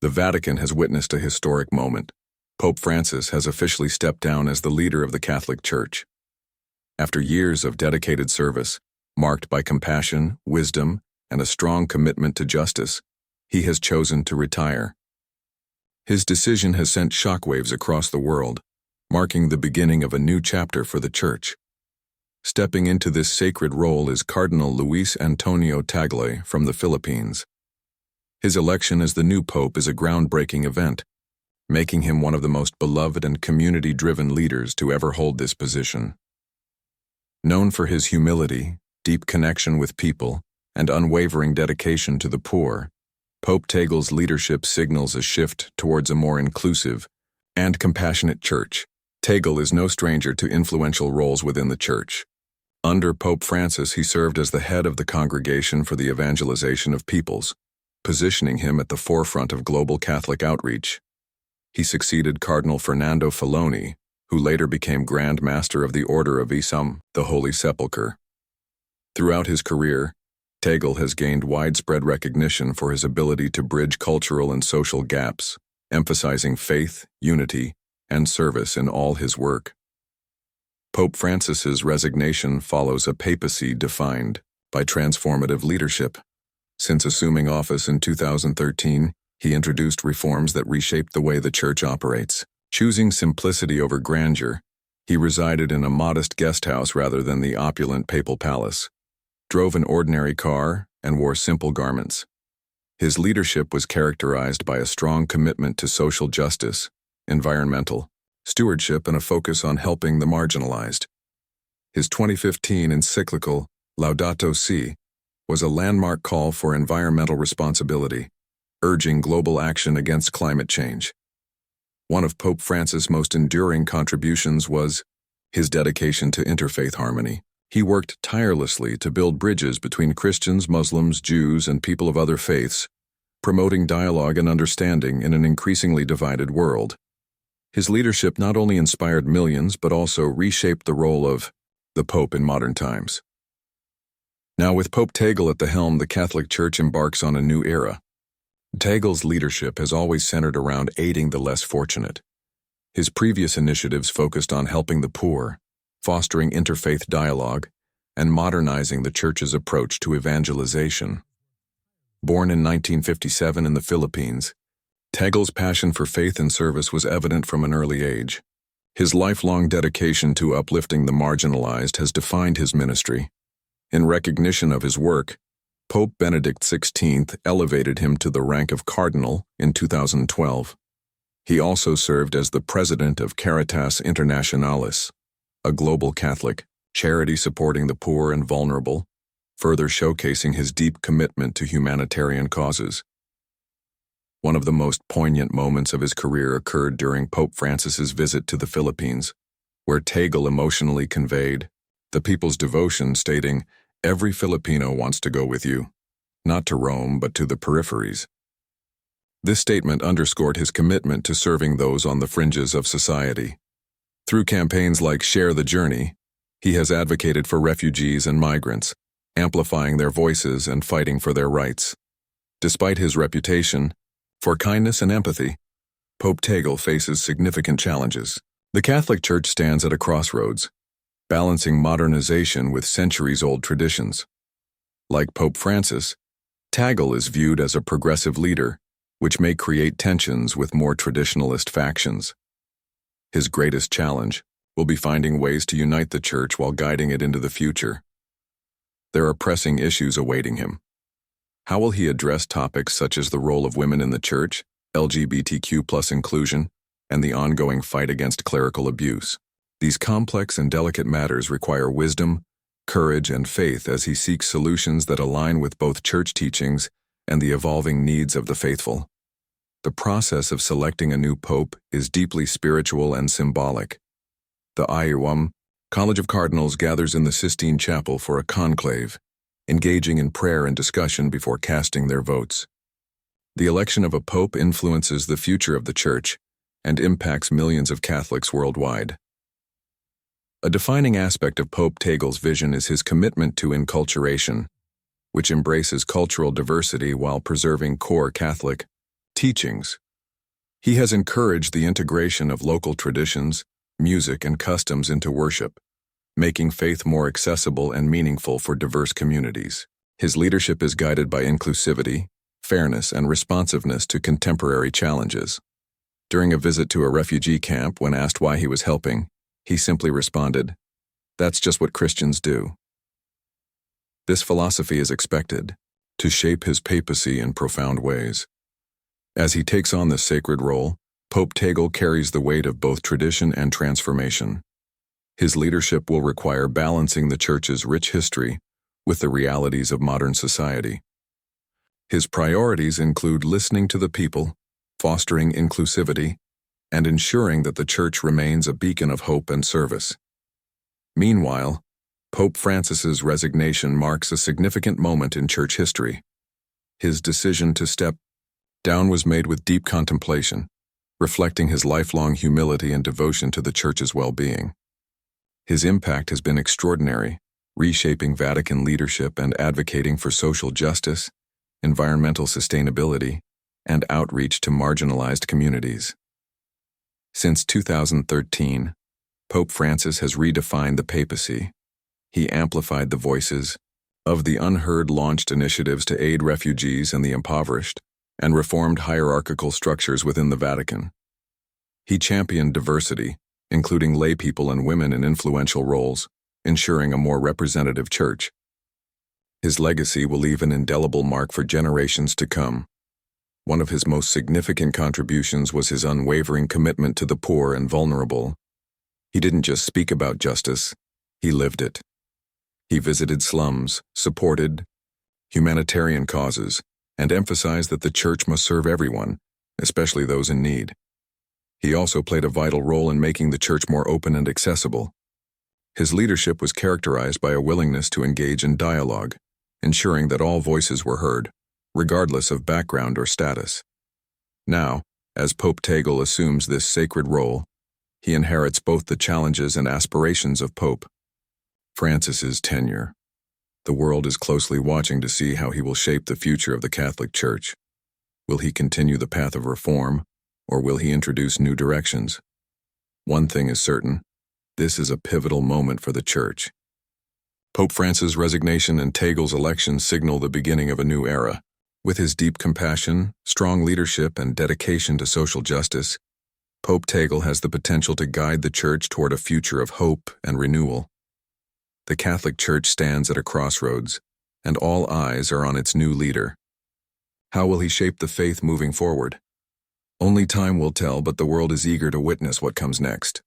The Vatican has witnessed a historic moment. Pope Francis has officially stepped down as the leader of the Catholic Church. After years of dedicated service, marked by compassion, wisdom, and a strong commitment to justice, he has chosen to retire. His decision has sent shockwaves across the world, marking the beginning of a new chapter for the Church. Stepping into this sacred role is Cardinal Luis Antonio Tagle from the Philippines. His election as the new pope is a groundbreaking event, making him one of the most beloved and community-driven leaders to ever hold this position. Known for his humility, deep connection with people, and unwavering dedication to the poor, Pope Tagle's leadership signals a shift towards a more inclusive and compassionate church. Tagle is no stranger to influential roles within the Church. Under Pope Francis, he served as the head of the Congregation for the Evangelization of Peoples, positioning him at the forefront of global Catholic outreach. He succeeded Cardinal Fernando Filoni, who later became Grand Master of the Order of the Holy Sepulchre. Throughout his career, Tagle has gained widespread recognition for his ability to bridge cultural and social gaps, emphasizing faith, unity, and service in all his work. Pope Francis's resignation follows a papacy defined by transformative leadership. Since assuming office in 2013, he introduced reforms that reshaped the way the Church operates. Choosing simplicity over grandeur, he resided in a modest guest house rather than the opulent papal palace, drove an ordinary car, and wore simple garments. His leadership was characterized by a strong commitment to social justice, environmental stewardship, and a focus on helping the marginalized. His 2015 encyclical, Laudato Si', was a landmark call for environmental responsibility, urging global action against climate change. One of Pope Francis' most enduring contributions was his dedication to interfaith harmony. He worked tirelessly to build bridges between Christians, Muslims, Jews, and people of other faiths, promoting dialogue and understanding in an increasingly divided world. His leadership not only inspired millions but also reshaped the role of the Pope in modern times. Now, with Pope Tagle at the helm, the Catholic Church embarks on a new era. Tagle's leadership has always centered around aiding the less fortunate. His previous initiatives focused on helping the poor, fostering interfaith dialogue, and modernizing the Church's approach to evangelization. Born in 1957 in the Philippines, Tagle's passion for faith and service was evident from an early age. His lifelong dedication to uplifting the marginalized has defined his ministry. In recognition of his work, Pope Benedict XVI elevated him to the rank of cardinal in 2012. He also served as the president of Caritas Internationalis, a global Catholic charity supporting the poor and vulnerable, further showcasing his deep commitment to humanitarian causes. One of the most poignant moments of his career occurred during Pope Francis's visit to the Philippines, where Tagle emotionally conveyed the people's devotion, stating, "Every Filipino wants to go with you, not to Rome but to the peripheries." This statement underscored his commitment to serving those on the fringes of society. Through campaigns like Share the Journey, he has advocated for refugees and migrants, amplifying their voices and fighting for their rights. Despite his reputation for kindness and empathy, Pope Tagle faces significant challenges. The Catholic Church stands at a crossroads, balancing modernization with centuries-old traditions. Like Pope Francis, Tagle is viewed as a progressive leader, which may create tensions with more traditionalist factions. His greatest challenge will be finding ways to unite the Church while guiding it into the future. There are pressing issues awaiting him. How will he address topics such as the role of women in the Church, LGBTQ+ inclusion, and the ongoing fight against clerical abuse? These complex and delicate matters require wisdom, courage, and faith as he seeks solutions that align with both Church teachings and the evolving needs of the faithful. The process of selecting a new pope is deeply spiritual and symbolic. The IUM, College of Cardinals, gathers in the Sistine Chapel for a conclave, engaging in prayer and discussion before casting their votes. The election of a pope influences the future of the Church and impacts millions of Catholics worldwide. A defining aspect of Pope Tagle's vision is his commitment to enculturation, which embraces cultural diversity while preserving core Catholic Teachings. He has encouraged the integration of local traditions, music, and customs into worship, making faith more accessible and meaningful for diverse communities. His leadership is guided by inclusivity, fairness, and responsiveness to contemporary challenges. During a visit to a refugee camp, when asked why he was helping, he simply responded, "That's just what Christians do." This philosophy is expected to shape his papacy in profound ways. As he takes on this sacred role, Pope Tagle carries the weight of both tradition and transformation. His leadership will require balancing the Church's rich history with the realities of modern society. His priorities include listening to the people, fostering inclusivity, and ensuring that the Church remains a beacon of hope and service. Meanwhile, Pope Francis's resignation marks a significant moment in Church history. His decision to step down was made with deep contemplation, reflecting his lifelong humility and devotion to the Church's well-being. His impact has been extraordinary, reshaping Vatican leadership and advocating for social justice, environmental sustainability, and outreach to marginalized communities. Since 2013, Pope Francis has redefined the papacy. He amplified the voices of the unheard, launched initiatives to aid refugees and the impoverished, and reformed hierarchical structures within the Vatican. He championed diversity, including laypeople and women in influential roles, ensuring a more representative Church. His legacy will leave an indelible mark for generations to come. One of his most significant contributions was his unwavering commitment to the poor and vulnerable. He didn't just speak about justice, he lived it. He visited slums, supported humanitarian causes, and emphasized that the Church must serve everyone, especially those in need. He also played a vital role in making the Church more open and accessible. His leadership was characterized by a willingness to engage in dialogue, ensuring that all voices were heard, regardless of background or status. Now, as Pope Tagle assumes this sacred role, he inherits both the challenges and aspirations of Pope Francis's tenure. The world is closely watching to see how he will shape the future of the Catholic Church. Will he continue the path of reform, or will he introduce new directions? One thing is certain, this is a pivotal moment for the Church. Pope Francis' resignation and Tagle's election signal the beginning of a new era. With his deep compassion, strong leadership, and dedication to social justice, Pope Tagle has the potential to guide the Church toward a future of hope and renewal. The Catholic Church stands at a crossroads, and all eyes are on its new leader. How will he shape the faith moving forward? Only time will tell, but the world is eager to witness what comes next.